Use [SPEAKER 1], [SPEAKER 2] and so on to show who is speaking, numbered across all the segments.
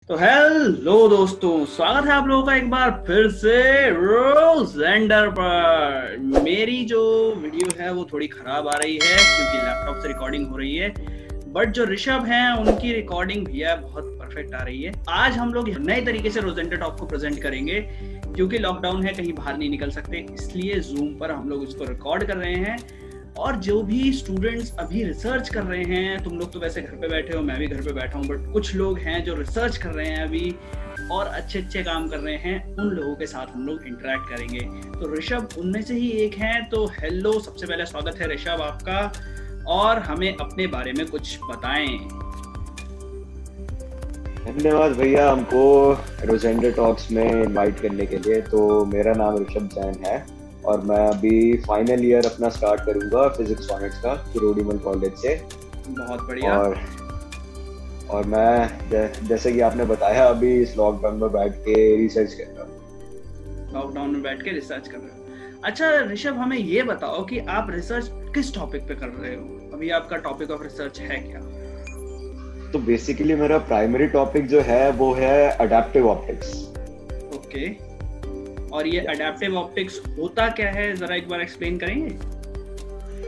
[SPEAKER 1] तो हेलो दोस्तों, स्वागत है आप लोगों का एक बार फिर से रोजेंडर पर। मेरी जो वीडियो है वो थोड़ी खराब आ रही है क्योंकि लैपटॉप से रिकॉर्डिंग हो रही है, बट जो ऋषभ हैं उनकी रिकॉर्डिंग भी है बहुत परफेक्ट आ रही है। आज हम लोग नए तरीके से रोजेंडर टॉक को प्रेजेंट करेंगे क्योंकि लॉकडाउन है, कहीं बाहर नहीं निकल सकते, इसलिए जूम पर हम लोग इसको रिकॉर्ड कर रहे हैं। और जो भी स्टूडेंट्स अभी रिसर्च कर रहे हैं, तुम लोग तो वैसे घर पे बैठे हो, मैं भी घर पे बैठा हूँ, बट कुछ लोग हैं जो रिसर्च कर रहे हैं अभी और अच्छे अच्छे काम कर रहे हैं, उन लोगों के साथ हम लोग इंटरेक्ट करेंगे। तो ऋषभ उनमें से ही एक हैं। तो हेलो, सबसे पहले स्वागत है ऋषभ आपका, और हमें अपने बारे में कुछ बताएं।
[SPEAKER 2] धन्यवाद भैया हमको रोजेंडर टॉक्स में इनवाइट करने के लिए। तो मेरा नाम ऋषभ जैन है और मैं अभी फाइनल ईयर अपना स्टार्ट करूंगा फिजिक्स ऑनर्स का किरोड़ीमल कॉलेज से।
[SPEAKER 1] बहुत बढ़िया।
[SPEAKER 2] और मैं जैसे कि आपने बताया अभी इस लॉकडाउन में बैठ के रिसर्च कर रहा हूँ।
[SPEAKER 1] लॉकडाउन में बैठ के रिसर्च कर रहे हो? अच्छा ऋषभ, हमें ये बताओ कि आप रिसर्च किस टॉपिक पे कर रहे हो? अभी आपका टॉपिक ऑफ रिसर्च है क्या?
[SPEAKER 2] तो बेसिकली मेरा प्राइमरी टॉपिक जो है वो है अडैप्टिव ऑप्टिक्स।
[SPEAKER 1] ओके, और ये अडैप्टिव ऑप्टिक्स होता क्या है, जरा एक बार एक्सप्लेन करेंगे?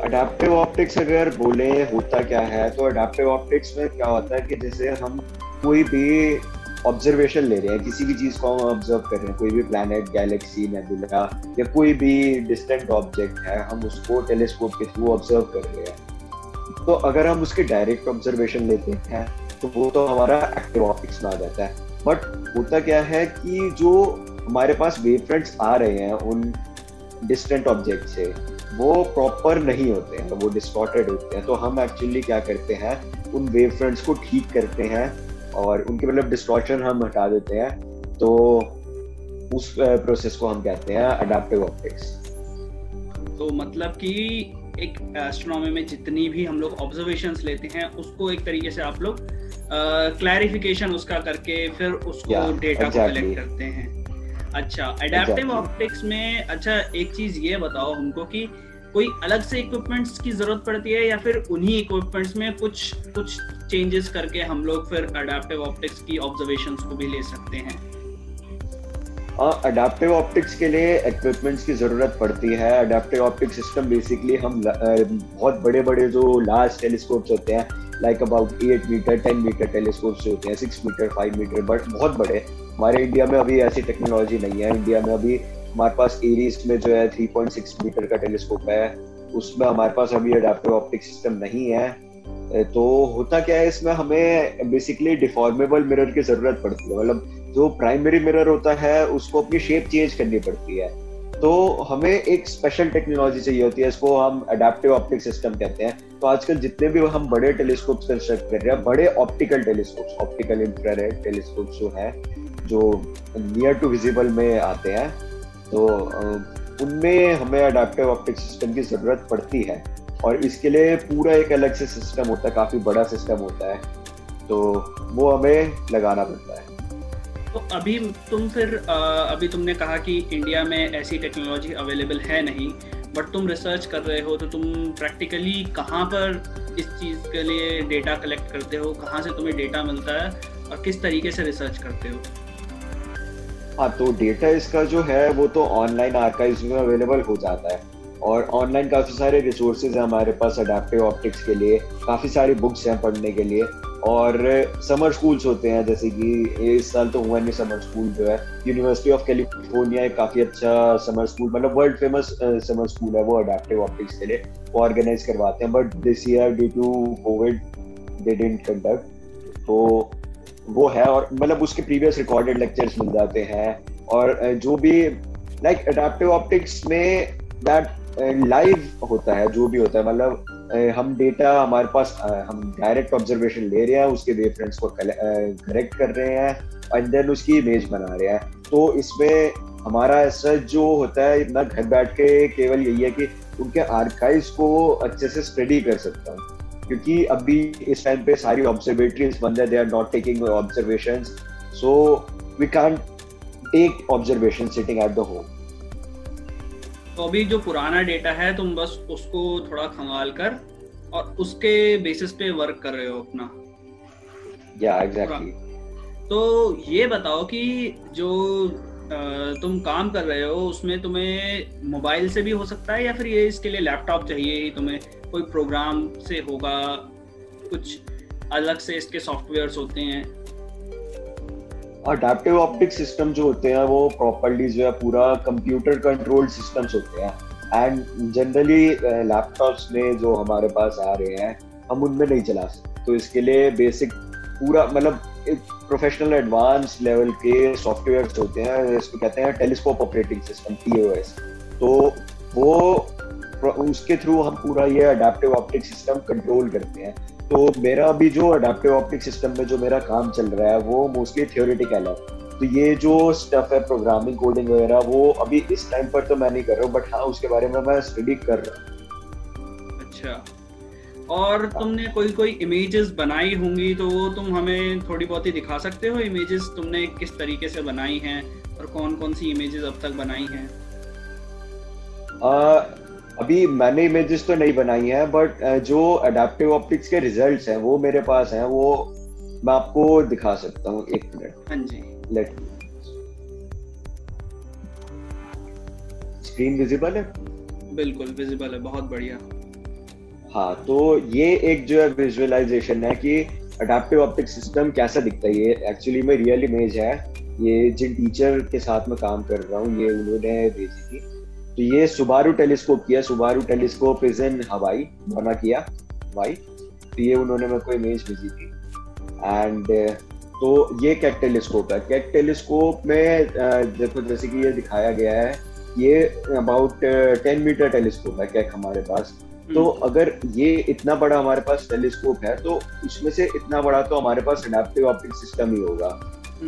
[SPEAKER 2] अडैप्टिव ऑप्टिक्स अगर बोले होता क्या है, तो अडैप्टिव ऑप्टिक्स में क्या होता है कि जैसे हम कोई भी ऑब्जर्वेशन ले रहे हैं, किसी भी चीज को हम ऑब्जर्व कर रहे हैं, कोई भी प्लैनेट, गैलेक्सी, नेबुला या कोई भी डिस्टेंट ऑब्जेक्ट है, हम उसको टेलीस्कोप के थ्रू ऑब्जर्व कर रहे हैं। तो अगर हम उसके डायरेक्ट ऑब्जर्वेशन लेते हैं तो वो तो हमारा एक्टिव ऑप्टिक्स में आ जाता है। बट होता क्या है कि जो हमारे पास वेव फ्रंट्स आ रहे हैं उन डिस्टेंट ऑब्जेक्ट से, वो प्रॉपर नहीं होते हैं, वो डिस्टॉर्टेड होते हैं। तो हम एक्चुअली क्या करते हैं, उन वेव फ्रंट्स को ठीक करते हैं और उनके मतलब डिस्टॉर्शन हम हटा देते हैं। तो उस प्रोसेस को हम कहते हैं अडैप्टिव ऑप्टिक्स।
[SPEAKER 1] तो मतलब कि एक एस्ट्रोनॉमी में जितनी भी हम लोग ऑब्जर्वेशंस लेते हैं उसको एक तरीके से आप लोग क्लैरिफिकेशन उसका करके फिर उसको डेटा को कलेक्ट करते हैं। अच्छा, अडैप्टिव ऑप्टिक्स में अच्छा एक चीज ये बताओ हमको कि कोई अलग से इक्विपमेंट्स की जरूरत पड़ती है या फिर उन्हीं इक्विपमेंट्स में कुछ चेंजेस करके हम लोग फिर अडैप्टिव ऑप्टिक्स की ऑब्जर्वेशंस को भी ले सकते हैं?
[SPEAKER 2] अडैप्टिव ऑप्टिक्स के लिए इक्विपमेंट्स की जरूरत पड़ती है। अडैप्टिव ऑप्टिक सिस्टम बेसिकली हम बहुत बड़े बड़े जो लार्ज टेलीस्कोप्स होते हैं, like about 8 meter 10 meter telescopes होते हैं, 6 मीटर 5 मीटर, बट बहुत बड़े। हमारे इंडिया में अभी ऐसी टेक्नोलॉजी नहीं है। इंडिया में अभी हमारे पास एरीज में जो है 3.6 मीटर का टेलीस्कोप है, उसमें हमारे पास अभी अडैप्टिव ऑप्टिक सिस्टम नहीं है। तो होता क्या है, इसमें हमें बेसिकली डिफॉर्मेबल मिरर की जरूरत पड़ती है। मतलब जो प्राइमरी मिरर होता है उसको अपनी शेप चेंज करनी पड़ती है। तो हमें एक स्पेशल टेक्नोलॉजी चाहिए होती है, इसको हम अडैप्टिव ऑप्टिक सिस्टम कहते हैं। तो आजकल जितने भी हम बड़े टेलीस्कोप्स कंस्ट्रक्ट कर रहे हैं, बड़े optical telescopes, optical infrared telescopes जो है, जो नियर टू विजिबल में आते हैं, तो उनमें हमें अडैप्टिव ऑप्टिक सिस्टम की जरूरत पड़ती है। और इसके लिए पूरा एक अलग से सिस्टम होता है, काफी बड़ा सिस्टम होता है, तो वो हमें लगाना पड़ता है।
[SPEAKER 1] तो अभी अभी तुमने कहा कि इंडिया में ऐसी टेक्नोलॉजी अवेलेबल है नहीं, बट तुम रिसर्च कर रहे हो, तो तुम प्रैक्टिकली कहाँ पर इस चीज़ के लिए डेटा कलेक्ट करते हो? कहाँ से तुम्हें डेटा मिलता है और किस तरीके से रिसर्च करते हो?
[SPEAKER 2] हाँ, तो डेटा इसका जो है वो तो ऑनलाइन आर्काइव्स में अवेलेबल हो जाता है, और ऑनलाइन काफ़ी सारे रिसोर्सेज हैं हमारे पास अडैप्टिव ऑप्टिक्स के लिए। काफ़ी सारी बुक्स हैं पढ़ने के लिए, और समर स्कूल्स होते हैं, जैसे कि इस साल तो हुआ नहीं समर स्कूल जो है, यूनिवर्सिटी ऑफ कैलिफोर्निया एक काफ़ी अच्छा समर स्कूल, मतलब वर्ल्ड फेमस समर स्कूल है वो अडैप्टिव ऑप्टिक्स के लिए, वो ऑर्गेनाइज करवाते हैं। But this year due to COVID they didn't conduct, तो वो है। और मतलब उसके प्रीवियस रिकॉर्डेड लेक्चर्स मिल जाते हैं, और जो भी लाइक अडैप्टिव ऑप्टिक्स में दैट लाइव होता है, जो भी होता है, मतलब हम डेटा हमारे पास, हम डायरेक्ट ऑब्जर्वेशन ले रहे हैं, उसके वेवफ्रंट्स को करेक्ट कर रहे हैं एंड देन उसकी इमेज बना रहे हैं। तो इसमें हमारा ऐसा जो होता है, इतना घर बैठ के केवल यही है कि उनके आर्काइव्स को अच्छे से स्टडी कर सकता हूँ, क्योंकि अभी इस टाइम पे सारी ऑब्जर्वेटरीज बंद है, they are not taking observations, so we can take observation sitting at the home.
[SPEAKER 1] तो अभी जो पुराना डेटा है तुम बस उसको थोड़ा खंगाल कर और उसके बेसिस पे वर्क कर रहे हो अपना?
[SPEAKER 2] या एग्जैक्टली।
[SPEAKER 1] तो ये बताओ कि जो तुम काम कर रहे हो उसमें तुम्हें मोबाइल से भी हो सकता है या फिर ये इसके लिए लैपटॉप चाहिए ही तुम्हें, कोई प्रोग्राम से होगा, कुछ अलग से इसके सॉफ्टवेयर्स होते हैं?
[SPEAKER 2] अडैप्टिव ऑप्टिक सिस्टम जो होते हैं वो प्रॉपर्ली जो है पूरा कंप्यूटर कंट्रोल्ड सिस्टम्स होते हैं, एंड जनरली लैपटॉप्स में जो हमारे पास आ रहे हैं हम उनमें नहीं चला सकते। तो इसके लिए बेसिक पूरा मतलब प्रोफेशनल एडवांस लेवल के सॉफ्टवेयर्स होते हैं, इसको कहते हैं टेलीस्कोप ऑपरेटिंग सिस्टम, TOS। तो वो उसके थ्रू हम पूरा ये अडैप्टिव ऑप्टिक सिस्टम कंट्रोल करते हैं। तो मेरा अभी जो अडैप्टिव ऑप्टिक सिस्टम में जो मेरा काम चल रहा है वो मोस्टली थियोरेटिकल है। तो ये जो स्टफ है प्रोग्रामिंग कोडिंग वगैरह वो अभी इस टाइम पर तो मैं नहीं कर रहा हूँ, बट हाँ उसके बारे में मैं स्टडी कर रहा हूँ।
[SPEAKER 1] अच्छा, और तुमने कोई इमेजेस बनाई होंगी तो वो तुम हमें थोड़ी बहुत ही दिखा सकते हो? इमेजेस तुमने किस तरीके से बनाई हैं और कौन कौन सी इमेजेस अब तक बनाई हैं?
[SPEAKER 2] अभी मैंने इमेजेस तो नहीं बनाई हैं, बट जो अडैप्टिव ऑप्टिक्स के रिजल्ट्स हैं वो मेरे पास हैं, वो मैं आपको दिखा सकता हूँ। एक मिनट।
[SPEAKER 1] हाँ जी,
[SPEAKER 2] लेट स्क्रीन विजिबल है?
[SPEAKER 1] बिल्कुल विजिबल है, बहुत बढ़िया।
[SPEAKER 2] हाँ, तो ये एक जो है विजुअलाइजेशन है कि अडैप्टिव ऑप्टिक सिस्टम कैसा दिखता है। ये एक्चुअली में रियल इमेज है, ये जिन टीचर के साथ में काम कर रहा हूँ ये उन्होंने भेजी थी। तो ये सुबारू टेलीस्कोप किया, सुबारू टेलीस्कोप इज इन हवाई, बना किया हवाई। तो ये उन्होंने मेरे को इमेज भेजी थी। एंड तो ये केक टेलीस्कोप है। केक टेलीस्कोप में देखो जैसे कि ये दिखाया गया है, ये अबाउट 10 मीटर टेलीस्कोप है केक हमारे पास। तो अगर ये इतना बड़ा हमारे पास टेलीस्कोप है तो उसमें से इतना बड़ा तो हमारे पास अडैप्टिव ऑप्टिक सिस्टम ही होगा।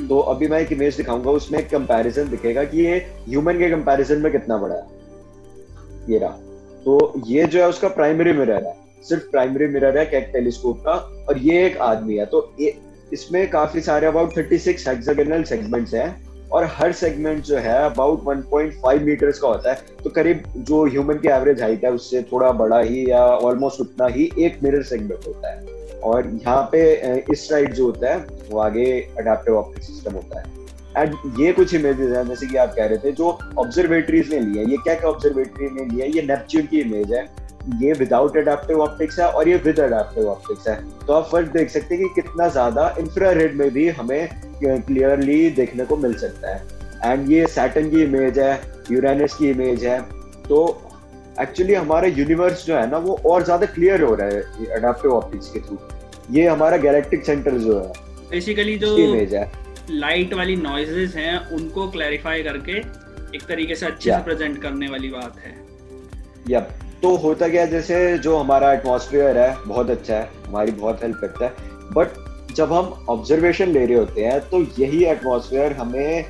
[SPEAKER 2] तो अभी मैं एक इमेज दिखाऊंगा, उसमें एक कंपैरिजन दिखेगा कि ये ह्यूमन के कंपैरिजन में कितना बड़ा है। ये रहा। तो ये जो है उसका प्राइमरी मिरर है, सिर्फ प्राइमरी मिरर है केक टेलीस्कोप का, और ये एक आदमी है। तो इसमें काफी सारे अबाउट 36 हेक्सागोनल सेगमेंट्स हैं, और हर सेगमेंट जो है अबाउट 1.5 मीटर्स का होता है। तो करीब जो ह्यूमन की एवरेज हाइट है उससे थोड़ा बड़ा ही या ऑलमोस्ट उतना ही एक मिरर सेगमेंट होता है। और यहाँ पे इस साइड जो होता है वो आगे अडैप्टिव ऑप्टिक सिस्टम होता है। एंड ये कुछ इमेजेस हैं जैसे कि आप कह रहे थे जो ऑब्जर्वेटरीज ने ली है। ये क्या ऑब्जर्वेटरी ने लिया है, ये नेपच्यून की इमेज है। ये विदाउट अडैप्टिव ऑप्टिक्स है और ये विद अडैप्टिव ऑप्टिक्स है। तो आप फर्क देख सकते हैं कि कितना ज्यादा इंफ्रारेड में भी हमें क्लियरली देखने को मिल सकता है। एंड ये सैटर्न की इमेज है, यूरेनस की इमेज है। तो एक्चुअली हमारा यूनिवर्स जो है ना वो और ज्यादा क्लियर हो रहा है अडैप्टिव ऑप्टिक्स के थ्रू। ये हमारा गैलेक्टिक सेंटर जो है
[SPEAKER 1] बेसिकली जो
[SPEAKER 2] इमेज है,
[SPEAKER 1] लाइट वाली नॉइजेस हैं उनको क्लैरिफाई करके एक तरीके से अच्छे से प्रेजेंट करने वाली बात है।
[SPEAKER 2] यप। तो होता क्या है, जैसे जो हमारा एटमॉस्फेयर है बहुत अच्छा है, हमारी बहुत हेल्प करता है, बट जब हम ऑब्जर्वेशन ले रहे होते हैं तो यही एटमॉस्फेयर हमें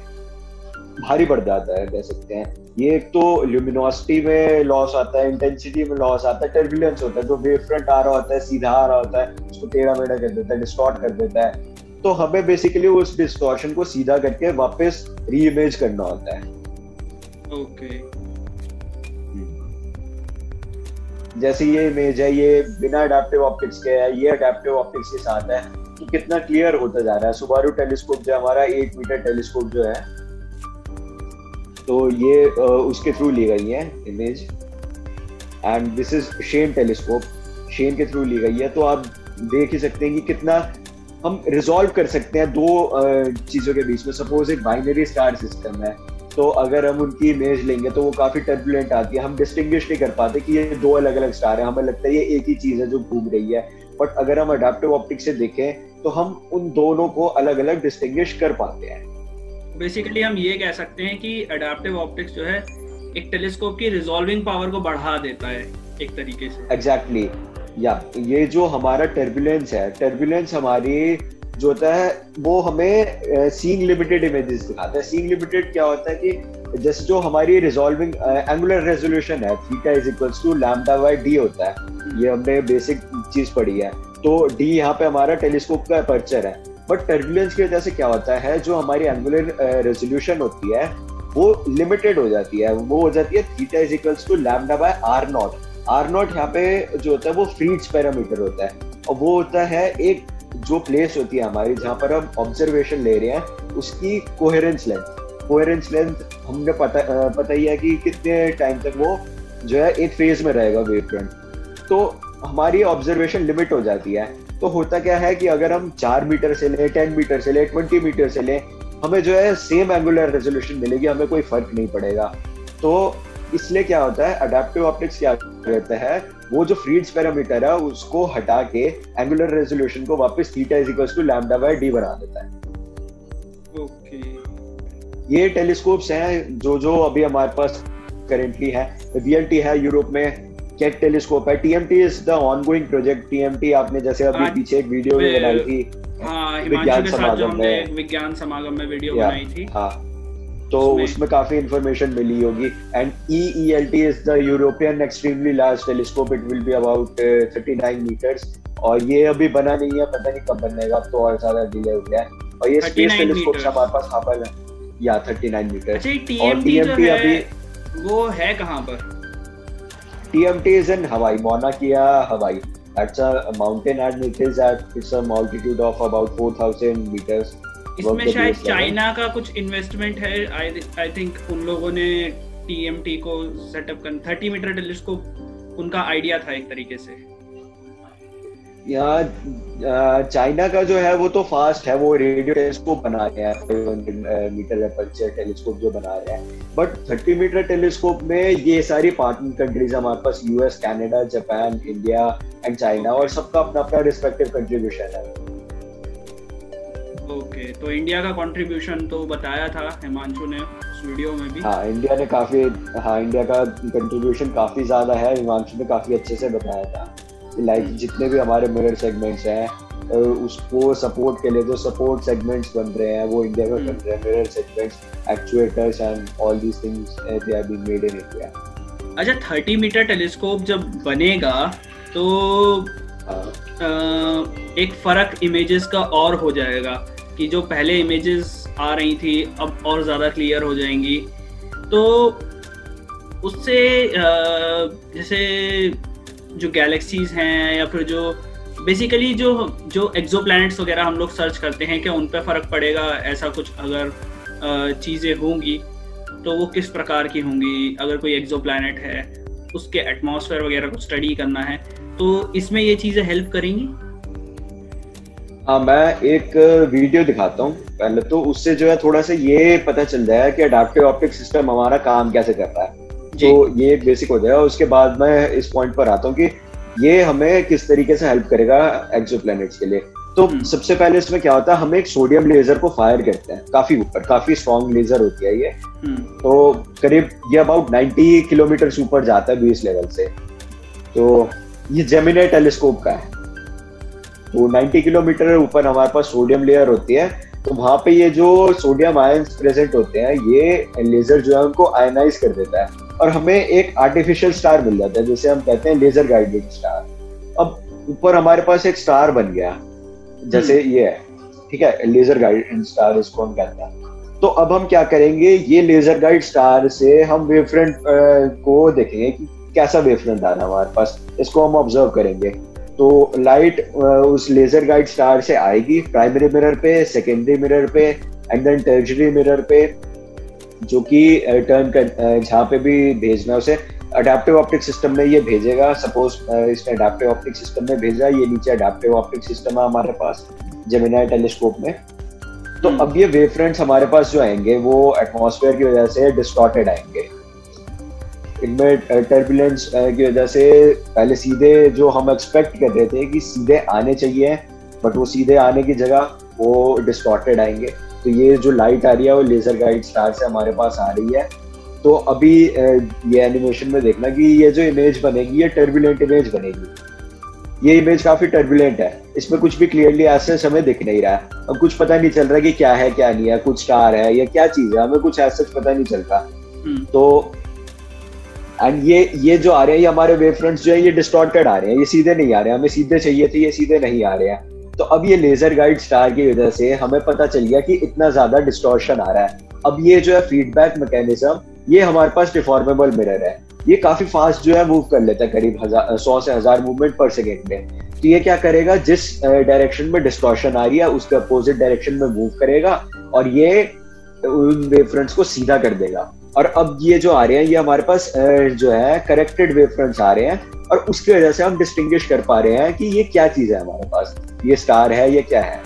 [SPEAKER 2] भारी पड़ जाता है, कह सकते हैं। ये एक तो ल्यूमिनोसिटी में लॉस आता है, इंटेंसिटी में लॉस आता है, टर्बुलेंस होता है। जो वेव फ्रंट आ रहा होता है सीधा आ रहा होता है उसको टेढ़ा मेढ़ा कर देता है, डिस्टॉर्ट कर देता है। तो हमें बेसिकली उस डिस्टॉर्शन को सीधा करके वापस रीइमेज करना होता है।
[SPEAKER 1] ओके।
[SPEAKER 2] जैसे ये इमेज है, ये बिना अडैप्टिव ऑप्टिक्स के है, ये अडैप्टिव ऑप्टिक्स के साथ है। तो कितना क्लियर होता जा रहा है। सुबारू टेलीस्कोप जो हमारा 8 मीटर टेलीस्कोप जो है, तो ये उसके थ्रू ली गई है image. And this is Shane telescope, Shane के थ्रू ली गई है। तो आप देख ही सकते हैं कि कितना हम रिजॉल्व कर सकते हैं दो चीजों के बीच में। सपोज एक बाइनरी स्टार सिस्टम है, तो अगर हम उनकी इमेज लेंगे तो वो काफी टर्बुलेंट आती है, हम डिस्टिंग्विश नहीं कर पाते कि ये दो अलग अलग स्टार है, हमें लगता है ये एक ही चीज है जो घूम रही है। बट अगर हम अडैप्टिव ऑप्टिक्स से देखें तो हम उन दोनों को अलग अलग डिस्टिंग्विश कर पाते हैं।
[SPEAKER 1] बेसिकली हम ये कह सकते हैं कि अडैप्टिव ऑप्टिक्स जो है एक टेलीस्कोप की रिजॉल्विंग पावर को बढ़ा देता है एक तरीके से।
[SPEAKER 2] एग्जैक्टली। या ये जो हमारा टर्बुलेंस है, टर्बुलेंस हमारी जो होता है वो हमें सीइंग लिमिटेड इमेजेस दिखाता है। सीइंग लिमिटेड क्या होता है कि जैसे जो हमारी रिजॉल्विंग एंगुलर रेजोल्यूशन है theta is equals to lambda by D होता है। ये हमने बेसिक चीज पढ़ी है। तो डी यहाँ पे हमारा टेलीस्कोप का अपर्चर है। बट टर्बुलेंस की वजह से क्या होता है, जो हमारी एंगुलर रेजोल्यूशन होती है वो लिमिटेड हो जाती है। वो हो जाती है theta is equals to lambda by R naught. R naught यहाँ पे जो होता है वो फ्रीड्स पैरामीटर होता है, और वो होता है एक जो प्लेस होती है हमारी जहाँ पर हम ऑब्जर्वेशन ले रहे हैं उसकी कोहेरेंस लेंथ हमने पता ही है कि कितने टाइम तक वो जो है एक फेज में रहेगा वेव फ्रंट। तो हमारी ऑब्जर्वेशन लिमिट हो जाती है। तो होता क्या है कि अगर हम 4 मीटर से लें, 10 मीटर से लें, 20 मीटर से लें, हमें जो है सेम एंगुलर रेजोल्यूशन मिलेगी, हमें कोई फर्क नहीं पड़ेगा। तो इसलिए क्या होता है, अडैप्टिव ऑप्टिक्स क्या करता है, वो जो फ्रीड्स पैरामीटर है उसको हटा के एंगुलर रेजोल्यूशन को वापस theta is equals to lambda by D बना देता है। ये टेलीस्कोप्स हैं जो अभी हमारे पास करेंटली है। VLT है यूरोप में, केट टेलीस्कोप है, TMT is the ongoing project. TMT आपने जैसे अभी पीछे एक वीडियो में बनाई थी,
[SPEAKER 1] विज्ञान समागम में, विज्ञान समागम में वीडियो बनाई थी।
[SPEAKER 2] हाँ, तो उसमें काफी इंफॉर्मेशन मिली होगी। And EELT is the European extremely large telescope, it will be about 39 meters, और ये अभी बना नहीं है, पता नहीं कब बनेगा, अब तो और ज्यादा डिले हो गया है। और ये स्पेस टेलीस्कोप हमारे पास हाबल है या 39 मीटर।
[SPEAKER 1] अच्छा, TMT अभी वो है कहाँ पर?
[SPEAKER 2] TMT is in Hawaii, Mauna Kea, Hawaii. That's a mountain and it's a altitude of about 4,000 meters.
[SPEAKER 1] इसमें शायद चाइना का कुछ इन्वेस्टमेंट है, आई थिंक उन लोगों ने TMT को सेटअप कर 30 मीटर टेलीस्कोप उनका आइडिया था एक तरीके से।
[SPEAKER 2] यहाँ चाइना का जो है वो तो फास्ट है, वो रेडियो टेलीस्कोप बना रहे हैं, 500 मीटर अपर्चर टेलीस्कोप जो बना रहे हैं। बट 30 मीटर टेलीस्कोप में ये सारी पार्टनर कंट्रीज हमारे पास, US, Canada, Japan, India and China, और सबका अपना अपना रिस्पेक्टिव कंट्रीब्यूशन है।
[SPEAKER 1] ओके, तो इंडिया का कंट्रीब्यूशन तो बताया था हिमांशु ने उस वीडियो में भी।
[SPEAKER 2] हाँ, इंडिया का कंट्रीब्यूशन काफी ज्यादा है, हिमांशु ने काफी अच्छे से बताया था। लाइक जितने भी हमारे मिरर सेगमेंट्स हैं उसको सपोर्ट के लिए जो सपोर्ट सेगमेंट्स बन रहे हैं वो इंडिया में बन रहे हैं। Mirror segments, actuators and all these things they are being made in India.
[SPEAKER 1] अच्छा, 30 मीटर टेलीस्कोप जब बनेगा तो एक फर्क इमेजेस का और हो जाएगा कि जो पहले इमेजेस आ रही थी अब और ज़्यादा क्लियर हो जाएंगी। तो उससे जैसे जो गैलेक्सीज हैं या फिर जो बेसिकली जो एक्सोप्लैनेट्स वगैरह हम लोग सर्च करते हैं, क्या उन पे फ़र्क पड़ेगा? ऐसा कुछ अगर चीज़ें होंगी तो वो किस प्रकार की होंगी? अगर कोई एक्सोप्लैनेट है उसके एटमॉस्फेयर वगैरह को स्टडी करना है तो इसमें ये चीज़ें हेल्प करेंगी?
[SPEAKER 2] हाँ, मैं एक वीडियो दिखाता हूँ पहले, तो उससे जो है थोड़ा सा ये पता चल जाएगा कि अडैप्टिव ऑप्टिक सिस्टम हमारा काम कैसे कर रहा है। तो ये बेसिक हो जाएगा। उसके बाद मैं इस पॉइंट पर आता हूँ कि ये हमें किस तरीके से हेल्प करेगा एक्सोप्लैनेट्स के लिए। तो सबसे पहले इसमें क्या होता है, हम एक सोडियम लेजर को फायर करते हैं काफी ऊपर, काफी स्ट्रॉन्ग लेजर होती है ये। तो करीब ये अबाउट 90 किलोमीटर ऊपर जाता है बेस लेवल से। तो ये जेमिनी टेलीस्कोप का है। तो 90 किलोमीटर ऊपर हमारे पास सोडियम लेयर होती है। तो वहां पे ये जो सोडियम आयंस प्रेजेंट होते हैं, ये लेजर जो है उनको आयनाइज कर देता है और हमें एक आर्टिफिशियल स्टार मिल जाता है, जिसे हम कहते हैं लेजर गाइडेड स्टार। अब ऊपर हमारे पास एक स्टार बन गया, जैसे ये है, ठीक है, लेजर गाइडेड स्टार इसको हम कहते हैं। तो अब हम क्या करेंगे, ये लेजर गाइड स्टार से हम वेवफ्रंट को देखेंगे कि कैसा वेवफ्रंट आ रहा है हमारे पास, इसको हम ऑब्जर्व करेंगे। तो लाइट उस लेजर गाइड स्टार से आएगी प्राइमरी मिरर पे, सेकेंडरी मिरर पे एंड देन टर्शियरी मिरर पे, जो कि टर्न कर जहाँ पे भी भेजना उसे अडैप्टिव ऑप्टिक सिस्टम में ये भेजेगा। सपोज इसने अडैप्टिव ऑप्टिक सिस्टम में भेजा, ये नीचे अडैप्टिव ऑप्टिक सिस्टम है हमारे पास जेमिनी टेलीस्कोप में। तो अब ये वेवफ्रंट्स हमारे पास जो आएंगे वो एटमॉस्फेयर की वजह से डिस्टॉर्टेड आएंगे। इनमें टर्बुलेंस की वजह से पहले सीधे जो हम एक्सपेक्ट कर रहे थे कि सीधे आने चाहिए, बट वो सीधे आने की जगह वो डिस्टॉर्टेड आएंगे। तो ये जो लाइट आ रही है वो लेजर गाइड स्टार से हमारे पास आ रही है। तो अभी ये एनिमेशन में देखना कि ये जो इमेज बनेगी ये टर्बुलेंट इमेज बनेगी। ये इमेज काफी टर्बुलेंट है, इसमें कुछ भी क्लियरली ऐसे हमें दिख नहीं रहा है। अब कुछ पता नहीं चल रहा कि क्या है क्या नहीं है, कुछ स्टार है या क्या चीज है, हमें कुछ ऐसा पता नहीं चल रहा। तो एंड ये जो आ रहे हैं, ये हमारे वेवफ्रंट्स जो है ये डिस्टॉर्टेड आ रहे हैं, ये सीधे नहीं आ रहे हैं, हमें सीधे चाहिए थे, ये सीधे नहीं आ रहे हैं। तो अब ये लेजर गाइड स्टार की वजह से हमें पता चल गया कि इतना ज्यादा डिस्टॉर्शन आ रहा है। अब ये जो है फीडबैक मैकेनिज्म, ये हमारे पास डिफॉर्मेबल मिरर है, ये काफी फास्ट जो है मूव कर लेता है, करीब 100 से 1000 मूवमेंट पर सेकेंड में। तो ये क्या करेगा, जिस डायरेक्शन में डिस्टॉर्शन आ रही है उसके अपोजिट डायरेक्शन में मूव करेगा और ये उन वेव फ्रंट्स को सीधा कर देगा। और अब ये जो आ रहे हैं ये हमारे पास जो है करेक्टेड वेव फ्रंट्स आ रहे हैं, और उसकी वजह से हम डिस्टिंग्विश कर पा रहे हैं कि ये क्या चीज है हमारे पास, ये स्टार है, ये क्या है।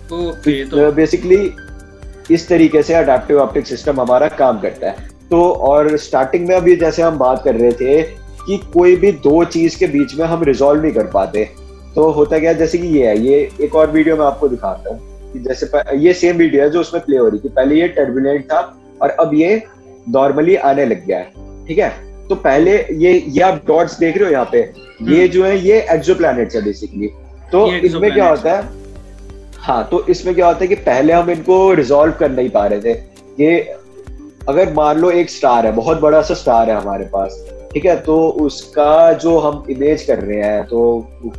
[SPEAKER 2] तो बेसिकली इस तरीके से अडैप्टिव ऑप्टिक सिस्टम हमारा काम करता है। तो और स्टार्टिंग में अभी जैसे हम बात कर रहे थे कि कोई भी दो चीज के बीच में हम रिजॉल्व नहीं कर पाते, तो होता क्या, जैसे कि ये है, ये एक और वीडियो मैं आपको दिखाता हूँ कि जैसे ये सेम वीडियो है जो उसमें प्ले हो रही थी। पहले ये टर्बुलेंट था और अब ये नॉर्मली आने लग गया है, ठीक है। तो पहले ये आप डॉट्स देख रहे हो यहाँ पे, ये जो है ये एक्सोप्लैनेट्स है बेसिकली। तो इसमें क्या होता है, हाँ, तो इसमें क्या होता है कि पहले हम इनको रिजॉल्व कर नहीं पा रहे थे। ये अगर मान लो एक स्टार है, बहुत बड़ा सा स्टार है हमारे पास, ठीक है, तो उसका जो हम इमेज कर रहे हैं तो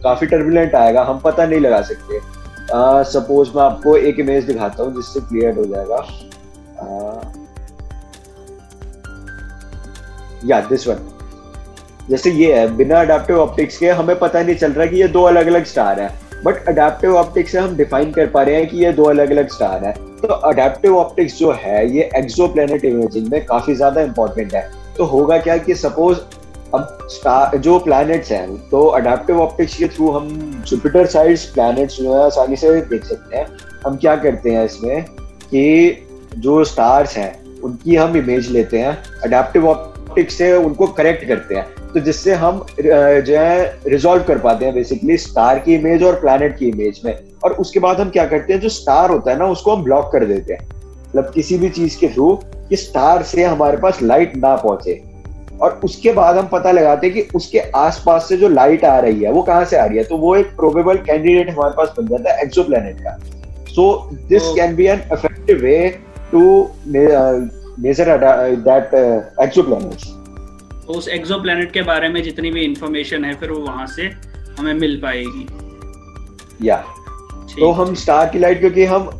[SPEAKER 2] काफी टर्बुलेंट आएगा, हम पता नहीं लगा सकते। सपोज मैं आपको एक इमेज दिखाता हूँ जिससे क्लियर हो जाएगा। या दिस वन, जैसे ये है, बिना अडैप्टिव ऑप्टिक्स के हमें पता नहीं चल रहा कि ये दो अलग अलग स्टार है, बट अडैप्टिव ऑप्टिक्स से हम डिफाइन कर पा रहे हैं कि ये दो अलग अलग स्टार है। तो अडैप्टिव ऑप्टिक्स जो है ये एक्सोप्लैनेट इमेजिंग में काफी ज्यादा इंपॉर्टेंट है। तो होगा क्या कि सपोज अब स्टार जो प्लैनेट्स हैं, तो अडैप्टिव ऑप्टिक्स के थ्रू हम जुपिटर साइज प्लैनेट्स जो है आसानी से देख सकते हैं। हम क्या करते हैं इसमें कि जो स्टार्स हैं उनकी हम इमेज लेते हैं, अडैप्टिव ऑप्टिक्स से उनको करेक्ट करते हैं, तो जिससे हम जो है रिजॉल्व कर पाते हैं बेसिकली स्टार की इमेज और प्लैनेट की इमेज में। और उसके बाद हम क्या करते हैं, जो स्टार होता है ना उसको हम ब्लॉक कर देते हैं, मतलब किसी भी चीज के थ्रू कि स्टार से हमारे पास लाइट ना पहुंचे। और उसके बाद हम पता लगाते हैं कि उसके आसपास से जो लाइट आ रही है वो कहाँ से आ रही है, तो वो एक प्रोबेबल कैंडिडेट हमारे पास बन जाता है एक्सोप्लैनेट का। So this can be an effective way to measure that exoplanets.
[SPEAKER 1] तो उस एक्सोप्लैनेट के बारे में जितनी भी इंफॉर्मेशन है फिर वो वहां से हमें मिल पाएगी।
[SPEAKER 2] या तो हम स्टार की लाइट, क्योंकि हम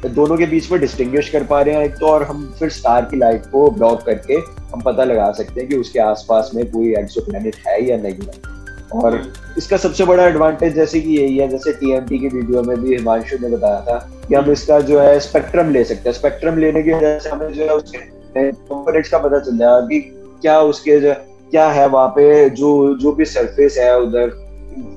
[SPEAKER 2] दोनों के बीच में डिस्टिंग्विश कर पा रहे हैं एक तो, और हम फिर स्टार की लाइट को ब्लॉक करके हम पता लगा सकते हैं कि उसके आसपास में कोई एक्सोप्लैनेट है या नहीं है। और इसका सबसे बड़ा एडवांटेज जैसे कि यही है, जैसे टीएमटी की वीडियो में भी हिमांशु ने बताया था कि हम इसका जो है स्पेक्ट्रम ले सकते हैं। स्पेक्ट्रम लेने की वजह से हमें जो है उसके कंपोनेंट्स का पता चल जाएगा कि क्या उसके क्या है वहाँ पे, जो भी सरफेस है उधर,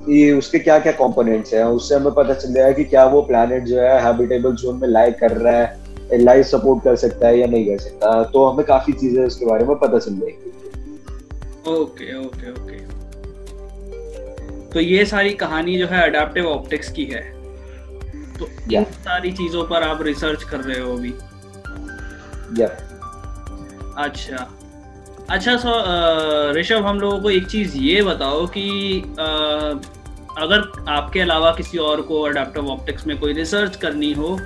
[SPEAKER 2] ये उसके क्या क्या कंपोनेंट्स हैं, उससे हमें पता चल जाएगा कि क्या वो प्लैनेट जो है हैबिटेबल जोन में लाइफ कर रहा है, लाइफ सपोर्ट कर सकता है या नहीं कर सकता। तो हमें काफी चीजें उसके बारे में पता चल जाएगी।
[SPEAKER 1] ओके ओके ओके, तो ये सारी कहानी जो है अडैप्टिव ऑप्टिक्स की है। तो इन सारी चीजों पर आप रिसर्च कर रहे हो अभी? अच्छा सो ऋषभ, हम लोगों को एक चीज ये बताओ कि अगर आपके अलावा किसी और को अडैप्टिव ऑप्टिक्स में कोई रिसर्च करनी हो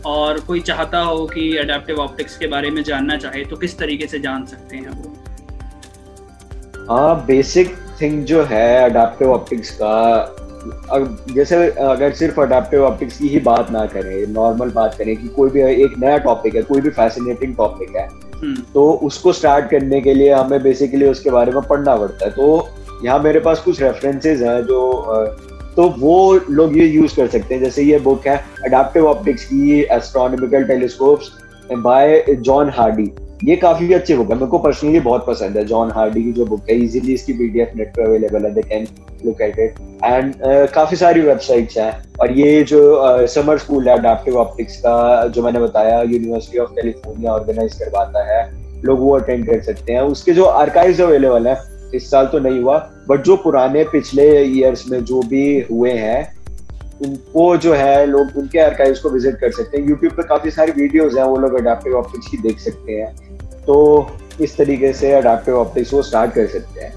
[SPEAKER 1] और कोई चाहता हो कि अडैप्टिव ऑप्टिक्स के बारे में जानना चाहे, तो किस तरीके से जान सकते हैं वो?
[SPEAKER 2] बेसिक थिंग जो है अडैप्टिव ऑप्टिक्स का, जैसे अगर सिर्फ अडैप्टिव ऑप्टिक्स की ही बात ना करें, नॉर्मल बात करें कि कोई भी एक नया टॉपिक है, कोई भी फैसिनेटिंग टॉपिक है, तो उसको स्टार्ट करने के लिए हमें बेसिकली उसके बारे में पढ़ना पड़ता है। तो यहाँ मेरे पास कुछ रेफरेंसेस हैं जो तो वो लोग ये यूज कर सकते हैं। जैसे ये बुक है अडैप्टिव ऑप्टिक्स की, astronomical telescopes bye John Hardy. ये काफी अच्छी बुक है, मेरे को पर्सनली बहुत पसंद है जॉन हार्डी की जो बुक है। इजीली इसकी पीडीएफ नेट पे अवेलेबल है, they can look at it. And काफी सारी वेबसाइट्स हैं। और ये जो समर स्कूल है अडैप्टिव ऑप्टिक्स का, जो मैंने बताया यूनिवर्सिटी ऑफ कैलिफोर्निया ऑर्गेनाइज करवाता है, लोग वो अटेंड कर सकते हैं। उसके जो आर्काइव्स अवेलेबल है, इस साल तो नहीं हुआ, बट जो पुराने पिछले ईयर्स में जो भी हुए हैं उनको जो है लोग उनके आर्काइव्स को विजिट कर सकते हैं। यूट्यूब पे काफी सारी वीडियोस हैं, वो लोग अडैप्टिव ऑप्टिक्स की देख सकते हैं। तो इस तरीके से अडैप्टिव ऑप्टिक्स को स्टार्ट कर सकते हैं।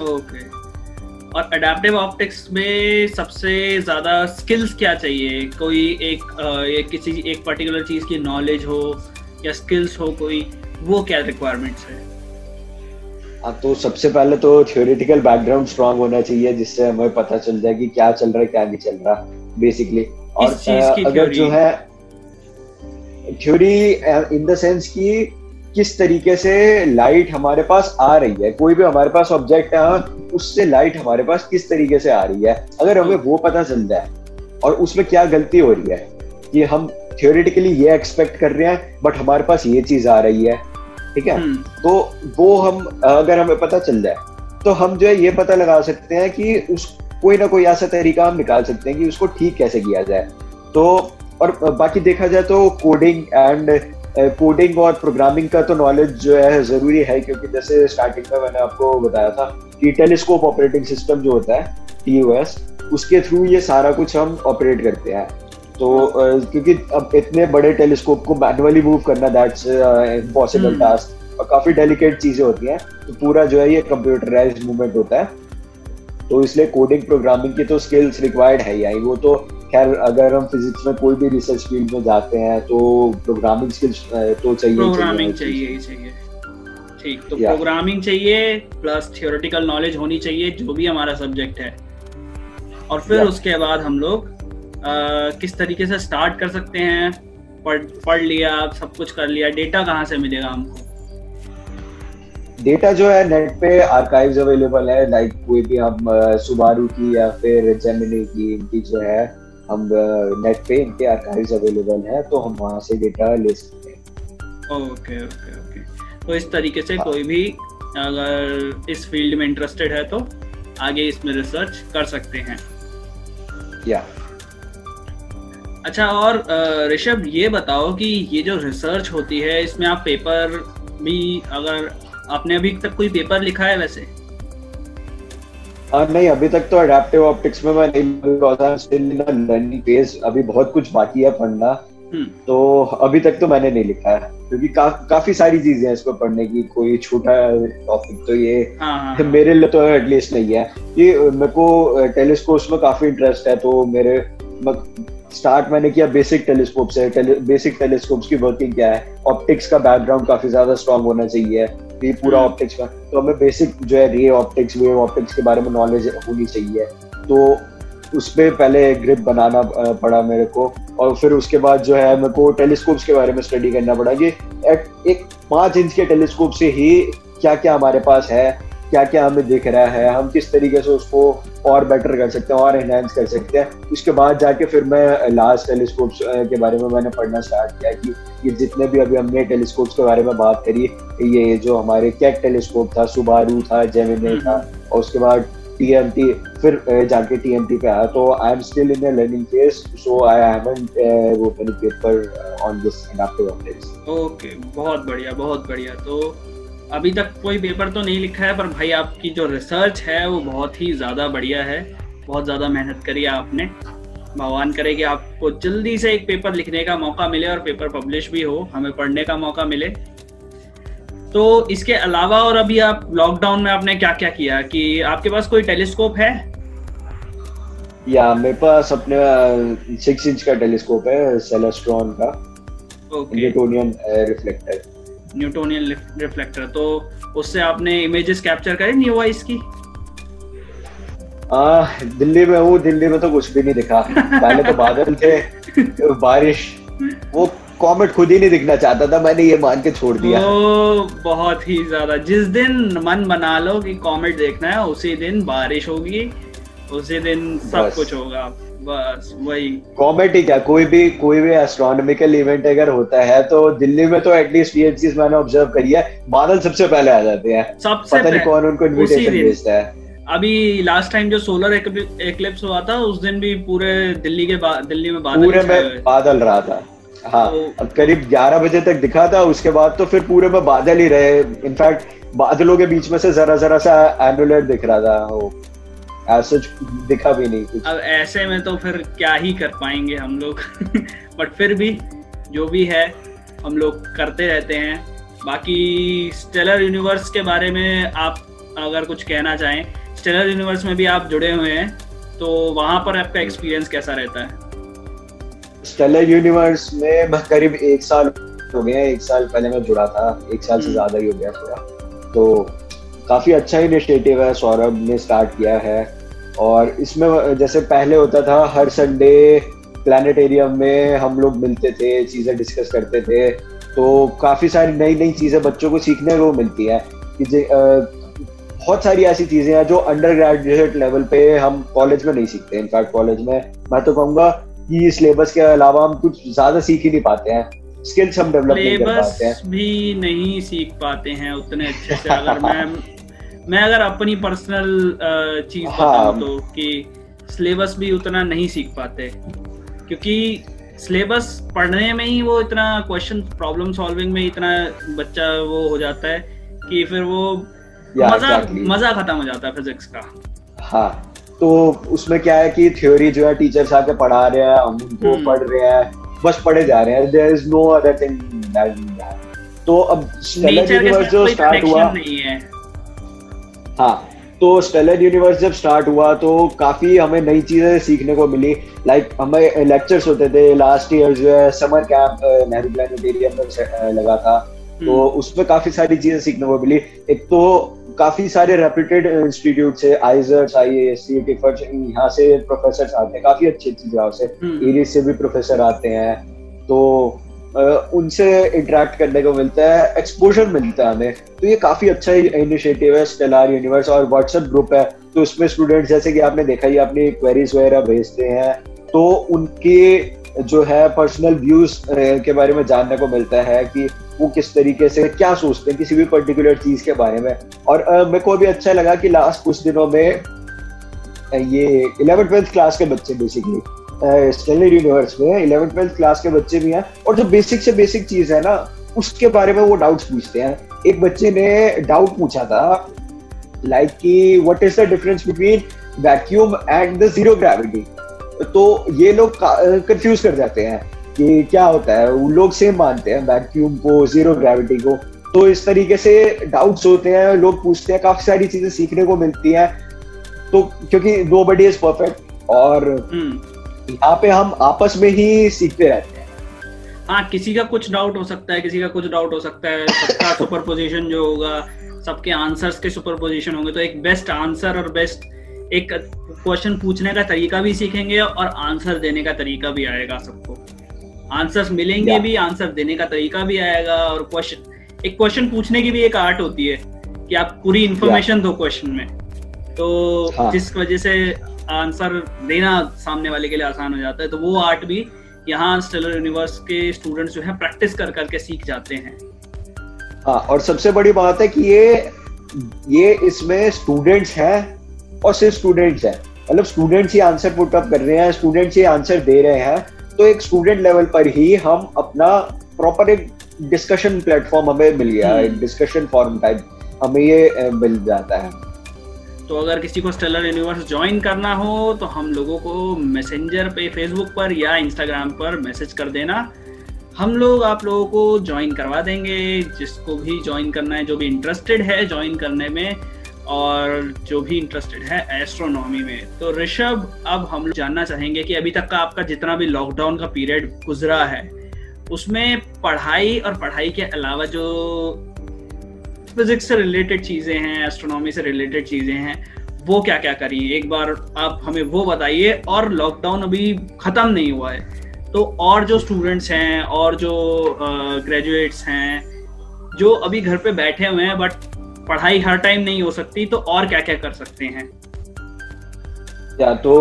[SPEAKER 1] ओके। और अडैप्टिव ऑप्टिक्स में सबसे ज्यादा स्किल्स क्या चाहिए? कोई किसी एक पर्टिकुलर चीज की नॉलेज हो या स्किल्स हो कोई, वो क्या रिक्वायरमेंट्स है?
[SPEAKER 2] तो सबसे पहले तो थ्योरेटिकल बैकग्राउंड स्ट्रांग होना चाहिए, जिससे हमें पता चल जाए कि क्या चल रहा है क्या नहीं चल रहा बेसिकली। और अगर जो है थ्योरी इन द सेंस की किस तरीके से लाइट हमारे पास आ रही है, कोई भी हमारे पास ऑब्जेक्ट है उससे लाइट हमारे पास किस तरीके से आ रही है, अगर हमें वो पता चल जाए और उसमें क्या गलती हो रही है कि हम थियोरेटिकली ये एक्सपेक्ट कर रहे हैं बट हमारे पास ये चीज आ रही है, ठीक है, तो वो हम अगर हमें पता चल जाए तो हम जो है ये पता लगा सकते हैं कि उस कोई ना कोई ऐसा तरीका हम निकाल सकते हैं कि उसको ठीक कैसे किया जाए। तो और बाकी देखा जाए तो कोडिंग और प्रोग्रामिंग का तो नॉलेज जो है जरूरी है, क्योंकि जैसे स्टार्टिंग में मैंने आपको बताया था कि टेलीस्कोप ऑपरेटिंग सिस्टम जो होता है TOS, उसके थ्रू ये सारा कुछ हम ऑपरेट करते हैं। तो क्योंकि अब इतने बड़े टेलीस्कोप को मैनुअली मूव करना दैट्स इम्पॉसिबल टास्क और काफी डेलिकेट चीजें होती हैं, तो पूरा जो है ये कंप्यूटराइज्ड मूवमेंट होता है, तो इसलिए कोडिंग प्रोग्रामिंग की तो स्किल्स रिक्वायर्ड है ही। वो तो खैर अगर हम फिजिक्स में कोई भी रिसर्च फील्ड में जाते हैं तो प्रोग्रामिंग स्किल्स तो चाहिए,
[SPEAKER 1] प्रोग्रामिंग चाहिए। ठीक, तो प्रोग्रामिंग चाहिए प्लस थियोरेटिकल नॉलेज होनी चाहिए जो भी हमारा सब्जेक्ट है, और फिर उसके बाद हम लोग किस तरीके से स्टार्ट कर सकते हैं। पढ़ लिया, सब कुछ कर लिया, डेटा कहाँ से मिलेगा हमको?
[SPEAKER 2] डेटा जो है नेट पे आर्काइव्स अवेलेबल है, लाइक कोई भी हम सुबारू की या फिर जेमिनी की, इनकी जो है हम नेट पे इनके आर्काइव्स अवेलेबल है, तो हम वहां से डेटा ले सकते हैं।
[SPEAKER 1] ओके। तो इस तरीके से कोई भी अगर इस फील्ड में इंटरेस्टेड है तो आगे इसमें रिसर्च कर सकते हैं।
[SPEAKER 2] या
[SPEAKER 1] अच्छा, और ऋषभ ये बताओ कि ये जो रिसर्च होती है इसमें आप पेपर भी, अगर आपने अभी तक कोई पेपर लिखा है वैसे?
[SPEAKER 2] नहीं, अभी तक तो अडैप्टिव ऑप्टिक्स में मैं नहीं, स्टिल इन लर्निंग फेज, अभी बहुत कुछ बाकी है पढ़ना, तो अभी तक तो मैंने नहीं लिखा है, क्योंकि काफी सारी चीजें हैं इसको पढ़ने की, कोई छोटा टॉपिक तो ये मेरे लिए तो एटलीस्ट नहीं है। ये मेरे को टेलीस्कोप्स में काफी इंटरेस्ट है, तो मेरे स्टार्ट मैंने किया बेसिक टेलीस्कोप से। बेसिक टेलीस्कोप्स की वर्किंग क्या है, ऑप्टिक्स का बैकग्राउंड काफी ज्यादा स्ट्रांग होना चाहिए, ये पूरा ऑप्टिक्स का, तो हमें बेसिक जो है रे ऑप्टिक्स, वेव ऑप्टिक्स के बारे में नॉलेज होनी चाहिए, तो उस पे पहले ग्रिप बनाना पड़ा मेरे को, और फिर उसके बाद जो है मेरे को टेलीस्कोप्स के बारे में स्टडी करना पड़ा कि एक 5 इंच के टेलीस्कोप से ही क्या क्या हमारे पास है, क्या क्या हमें दिख रहा है, हम किस तरीके से उसको और बेटर कर सकते हैं और एनहांस कर सकते हैं। उसके बाद जाके फिर मैं लार्ज टेलीस्कोप्स के बारे में मैंने पढ़ना स्टार्ट किया कि ये जितने भी अभी हमने टेलीस्कोप्स के बारे में बात करी, ये जो हमारे केक टेलीस्कोप था, सुबारू था, जेमिनी था, और उसके बाद TMT, फिर जाके TMT पे आया, तो I am still in a learning phase, so I haven't wrote any paper on this adaptive optics.
[SPEAKER 1] Okay, बहुत बढ़िया। तो अभी तक कोई पेपर तो नहीं लिखा है, पर भाई आपकी जो रिसर्च है वो बहुत ही ज़्यादा बढ़िया है, बहुत ज़्यादा मेहनत करी है आपने। भगवान करे कि आपको जल्दी से एक पेपर लिखने का मौका मिले और पेपर पब्लिश भी हो, हमें पढ़ने का मौका मिले। तो इसके अलावा और अभी आप लॉकडाउन में आपने क्या क्या किया, कि आपके पास कोई टेलीस्कोप है?
[SPEAKER 2] या मेरे पास अपने 6 इंच का टेलीस्कोप है, सेलेस्ट्रॉन का,
[SPEAKER 1] न्यूटोनियन रिफ्लेक्टर। तो उससे आपने इमेजेस कैप्चर करे न्यू आइस की?
[SPEAKER 2] दिल्ली में हूँ, दिल्ली में तो कुछ भी नहीं दिखा। पहले तो बादल थे, बारिश, वो कॉमेट खुद ही नहीं दिखना चाहता था, मैंने ये मान के छोड़ दिया।
[SPEAKER 1] बहुत ही ज्यादा, जिस दिन मन बना लो कि कॉमेट देखना है उसी दिन बारिश होगी, उसी दिन सब कुछ होगा, बस वही।
[SPEAKER 2] कॉमेट ही क्या, कोई भी एस्ट्रोनॉमिकल इवेंट अगर होता है तो दिल्ली में तो एटलीस्ट ये चीज मैंने ऑब्जर्व करी है, बादल सबसे पहले आ जाते हैं, पता नहीं कौन उनको इनविटेशन भेजता है।
[SPEAKER 1] अभी लास्ट टाइम जो सोलर एक्लिप्स हुआ था उस दिन भी पूरे दिल्ली में
[SPEAKER 2] बादल रहा था। हाँ, अब करीब 11 बजे तक दिखा था, उसके बाद तो फिर पूरे में बादल ही रहे। इनफैक्ट बादलों के बीच में से जरा सा एम्बुलेट दिख रहा था, वो ऐसा दिखा भी नहीं कुछ।
[SPEAKER 1] अब ऐसे में तो फिर क्या ही कर पाएंगे हम लोग बट फिर भी जो भी है हम लोग करते रहते हैं। बाकी स्टेलर यूनिवर्स के बारे में आप अगर कुछ कहना चाहें, स्टेलर यूनिवर्स में भी आप जुड़े हुए हैं, तो वहां पर आपका एक्सपीरियंस कैसा रहता है?
[SPEAKER 2] स्टेलर यूनिवर्स में करीब 1 साल हो गया है, 1 साल पहले मैं जुड़ा था, 1 साल से ज्यादा ही हो गया थोड़ा। तो काफी अच्छा इनिशिएटिव है, सौरभ ने स्टार्ट किया है। और इसमें जैसे पहले होता था, हर संडे प्लैनेटेरियम में हम लोग मिलते थे, चीजें डिस्कस करते थे, तो काफी सारी नई नई चीजें बच्चों को सीखने को मिलती है कि बहुत सारी ऐसी चीजें हैं जो अंडर ग्रेजुएट लेवल पे हम कॉलेज में नहीं सीखते। इनफैक्ट कॉलेज में मैं तो कहूँगा कि सिलेबस के अलावा हम कुछ ज्यादा सीख ही नहीं पाते हैं, स्किल्स हम डेवलप नहीं कर पाते हैं,
[SPEAKER 1] भी नहीं सीख पाते हैं उतने अच्छे से। अगर मैं अगर अपनी पर्सनल चीज बताऊं तो कि सिलेबस भी उतना नहीं सीख पाते, क्योंकि सिलेबस पढ़ने में ही वो इतना क्वेश्चन प्रॉब्लम सॉल्विंग में इतना बच्चा वो हो जाता है कि फिर वो मजा खत्म हो जाता है फिजिक्स का।
[SPEAKER 2] हाँ, तो उसमें क्या है कि थ्योरी जो है टीचर्स आके पढ़ा रहे हैं, हम उनको पढ़ रहे हैं, बस पढ़े जा रहे हैं, there is no other thing that. तो अब स्टेलर यूनिवर्स जो स्टार्ट हुआ नहीं है, हाँ, तो स्टेलर यूनिवर्स जब स्टार्ट हुआ तो काफी हमें नई चीजें सीखने को मिली। लाइक हमें लेक्चर्स होते थे, लास्ट ईयर जो है समर कैंप नेहरू प्लानिटेरियम में लगा था, तो उसमें काफी सारी चीजें सीखने को मिली। एक तो काफी सारे रेप्यूटेड इंस्टीट्यूट से, आइजर्स, आईएएससी, टिफर्स, यहाँ से प्रोफेसर आते हैं, काफी अच्छी अच्छी जगह से, एरिस से भी प्रोफेसर आते हैं, तो उनसे इंटरेक्ट करने को मिलता है, एक्सपोजर मिलता है हमें। तो ये काफी अच्छा इनिशिएटिव है स्टेलर यूनिवर्स। और व्हाट्सएप ग्रुप है, तो उसमें स्टूडेंट्स जैसे कि आपने देखा ही, अपनी क्वेरीज वगैरह भेजते हैं, तो उनके जो है पर्सनल व्यूज के बारे में जानने को मिलता है कि वो किस तरीके से क्या सोचते हैं किसी भी पर्टिकुलर चीज के बारे में। और मेरे को भी अच्छा लगा कि लास्ट कुछ दिनों में ये 11th-12th क्लास के बच्चे बेसिकली स्टेलर यूनिवर्स में 11th-12th क्लास के बच्चे भी हैं, और जो बेसिक से बेसिक चीज है ना उसके बारे में वो डाउट्स पूछते हैं। एक बच्चे ने डाउट पूछा था लाइक कि what is the difference between vacuum and the zero gravity. तो ये लोग कंफ्यूज कर जाते हैं कि क्या होता है, वो लोग सेम मानते हैं वैक्यूम को, जीरो ग्रेविटी को। तो इस तरीके से डाउट्स होते हैं, लोग पूछते हैं, काफी सारी चीजें सीखने को मिलती हैं। तो क्योंकि नोबडी इज परफेक्ट, और यहाँ पे हम आपस में ही सीखते रहते हैं।
[SPEAKER 1] हाँ, किसी का कुछ डाउट हो सकता है, किसी का कुछ डाउट हो सकता है, सबका सुपरपोजिशन जो होगा, सबके आंसर्स के सुपरपोजिशन होंगे, तो एक बेस्ट आंसर और बेस्ट एक क्वेश्चन पूछने का तरीका भी सीखेंगे और आंसर देने का तरीका भी आएगा। सबको आंसर्स मिलेंगे भी, आंसर देने का तरीका भी आएगा। और एक क्वेश्चन पूछने की भी एक आर्ट होती है कि आप पूरी इंफॉर्मेशन दो क्वेश्चन में, तो जिस वजह से आंसर देना सामने वाले के लिए आसान हो जाता है। तो वो आर्ट भी यहाँ स्टेलर यूनिवर्स के स्टूडेंट्स जो है प्रैक्टिस कर करके सीख जाते हैं।
[SPEAKER 2] हाँ, और सबसे बड़ी बात है कि ये इसमें स्टूडेंट्स हैं, और सिर्फ स्टूडेंट्स हैं, मतलब स्टूडेंट्स ही आंसर पुट अप कर रहे हैं, स्टूडेंट्स ही आंसर दे रहे हैं। तो एक स्टूडेंट लेवल पर ही हम अपना प्रॉपर एक डिस्कशन प्लेटफॉर्म हमें मिल गया, एक डिस्कशन फॉरम टाइप हमें ये मिल जाता है।
[SPEAKER 1] तो अगर किसी को स्टेलर यूनिवर्स ज्वाइन करना हो तो हम लोगों को मैसेंजर पे, फेसबुक पर या इंस्टाग्राम पर मैसेज कर देना, हम लोग आप लोगों को ज्वाइन करवा देंगे। जिसको भी ज्वाइन करना है, जो भी इंटरेस्टेड है ज्वाइन करने में, और जो भी इंटरेस्टेड है एस्ट्रोनॉमी में। तो ऋषभ, अब हम लोग जानना चाहेंगे कि अभी तक का आपका जितना भी लॉकडाउन का पीरियड गुजरा है, उसमें पढ़ाई और पढ़ाई के अलावा जो फिजिक्स से रिलेटेड चीजें हैं, एस्ट्रोनॉमी से रिलेटेड चीजें हैं, वो क्या क्या करी, एक बार आप हमें वो बताइए। और लॉकडाउन अभी खत्म नहीं हुआ है, तो और जो स्टूडेंट्स हैं और जो ग्रेजुएट्स हैं जो अभी घर पे बैठे हुए हैं, बट पढ़ाई हर टाइम नहीं हो सकती, तो और क्या क्या कर सकते हैं?
[SPEAKER 2] या तो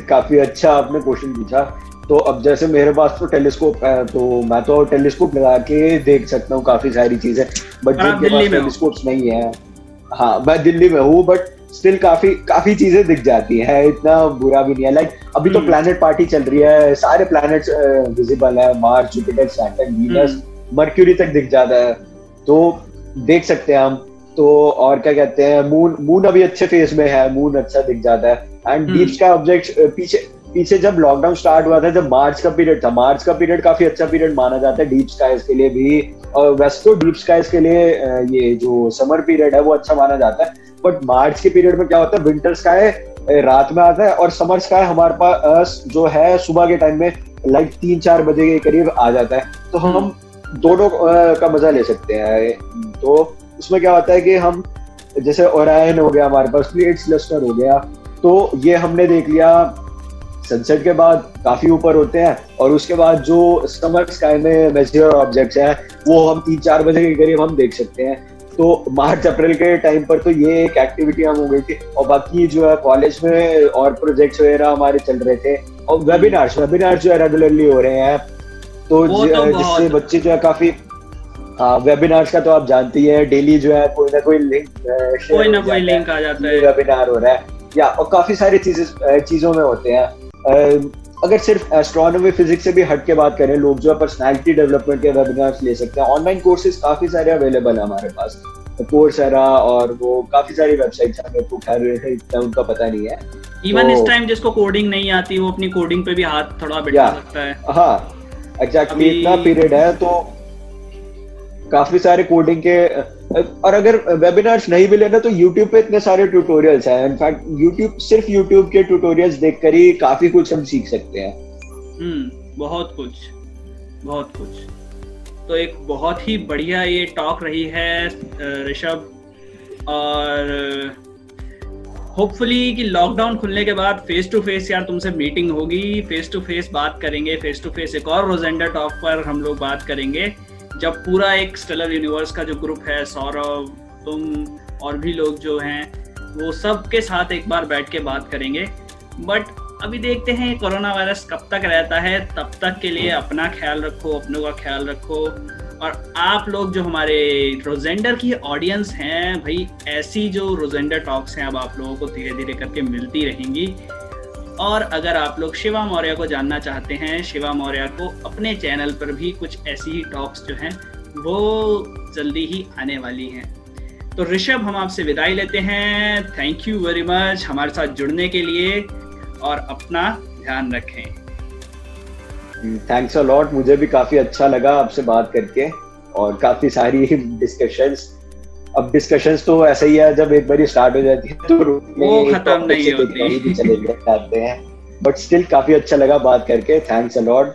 [SPEAKER 2] काफी अच्छा आपने क्वेश्चन पूछा। तो अब जैसे मेरे पास तो टेलीस्कोप है, तो मैं तो टेलीस्कोप लगा के देख सकता हूँ काफी सारी चीजें, बट जिनके पास टेलीस्कोप्स नहीं है, हाँ मैं दिल्ली में हूँ, बट स्टिल काफी चीजें दिख जाती है, इतना बुरा भी नहीं है। लाइक अभी तो प्लैनेट पार्टी चल रही है, सारे प्लैनेट्स विजिबल है, Mars, Jupiter, Saturn, Venus, mercury तक दिख जाता है, तो देख सकते हैं हम। तो और क्या कहते हैं, मून अभी अच्छे फेज में है, मून अच्छा दिख जाता है। एंड डीप स्काई ऑब्जेक्ट्स पीछे जब लॉकडाउन स्टार्ट हुआ था, जब मार्च का पीरियड था, मार्च का पीरियड काफी अच्छा पीरियड माना जाता है डीप स्काईज के लिए भी, और वैसे तो डीप स्काईज के लिए ये जो समर पीरियड है वो अच्छा माना जाता है। बट मार्च के पीरियड में क्या होता है, विंटर स्काई रात में आता है, और समर स्काई हमारे पास जो है सुबह के टाइम में लाइक 3-4 बजे के करीब आ जाता है। तो हम दोनों का मजा ले सकते हैं। तो उसमें क्या होता है कि हम जैसे ओरायन हो गया हमारे पास, प्लेट्स क्लस्टर हो गया, तो ये हमने देख लिया सनसेट के बाद काफी ऊपर होते हैं, और उसके बाद जो समर स्काई में मेजर ऑब्जेक्ट्स हैं वो हम 3-4 बजे के करीब हम देख सकते हैं। तो मार्च अप्रैल के टाइम पर तो ये एक एक्टिविटी हम हो गई थी, और बाकी जो है कॉलेज में और प्रोजेक्ट्स वगैरह हमारे चल रहे थे, और वेबिनार्स जो है रेगुलरली हो रहे हैं, तो जिससे बच्चे जो है काफी, हाँ वेबिनार्स का तो आप जानती है, डेली जो है कोई ना कोई लिंक
[SPEAKER 1] आ जाता है,
[SPEAKER 2] वेबिनार हो रहा है, या और काफी सारी चीजों में होते हैं। अगर सिर्फ एस्ट्रोनॉमी फिजिक्स से भी हट के बात करें, लोग जो है पर्सनालिटी डेवलपमेंट के वेबिनार्स ले सकते हैं। ऑनलाइन कोर्सेज काफी सारे अवेलेबल है हमारे पास, कोर्सेरा और वो काफी सारी वेबसाइट्स हैं, मेरे को खैर इतना उनका पता नहीं है।
[SPEAKER 1] इवन इस टाइम जिसको कोडिंग नहीं आती वो अपनी कोडिंग पे भी हाथ थोड़ा बिठा सकता है।
[SPEAKER 2] हाँ एग्जैक्टली, इतना पीरियड है तो काफी सारे कोडिंग के, और अगर वेबिनार्स नहीं भी लेना तो यूट्यूब पे इतने सारे ट्यूटोरियल्स हैं। इनफैक्ट सिर्फ यूट्यूब के ट्यूटोरियल्स देखकर ही काफी कुछ हम सीख सकते हैं।
[SPEAKER 1] बहुत कुछ। तो एक बहुत ही बढ़िया ये टॉक रही है ऋषभ, और होपफुली कि लॉकडाउन खुलने के बाद फेस टू फेस यार तुमसे मीटिंग होगी, फेस टू फेस बात करेंगे, फेस टू फेस एक और रोजेंडर टॉक पर हम लोग बात करेंगे, जब पूरा एक स्टेलर यूनिवर्स का जो ग्रुप है, सौरभ, तुम और भी लोग जो हैं, वो सब के साथ एक बार बैठ के बात करेंगे। बट अभी देखते हैं कोरोना वायरस कब तक रहता है, तब तक के लिए अपना ख्याल रखो, अपनों का ख्याल रखो, और आप लोग जो हमारे रोजेंडर की ऑडियंस हैं भाई, ऐसी जो रोजेंडर टॉक्स हैं अब आप लोगों को धीरे धीरे करके मिलती रहेंगी। और अगर आप लोग शिवा मौर्य को जानना चाहते हैं, शिवा मौर्य को अपने चैनल पर भी कुछ ऐसी ही टॉक्स जो हैं वो जल्दी ही आने वाली हैं। तो ऋषभ, हम आपसे विदाई लेते हैं। थैंक यू वेरी मच हमारे साथ जुड़ने के लिए, और अपना ध्यान रखें।
[SPEAKER 2] थैंक्स अ लॉट, मुझे भी काफी अच्छा लगा आपसे बात करके, और काफी सारी डिस्कशंस। अब डिस्कशंस तो ऐसा ही है, जब एक बार स्टार्ट हो जाती है तो
[SPEAKER 1] वो खत्म नहीं होती,
[SPEAKER 2] चले जाते हैं, बट स्टिल काफी अच्छा लगा बात करके। Thanks a lot.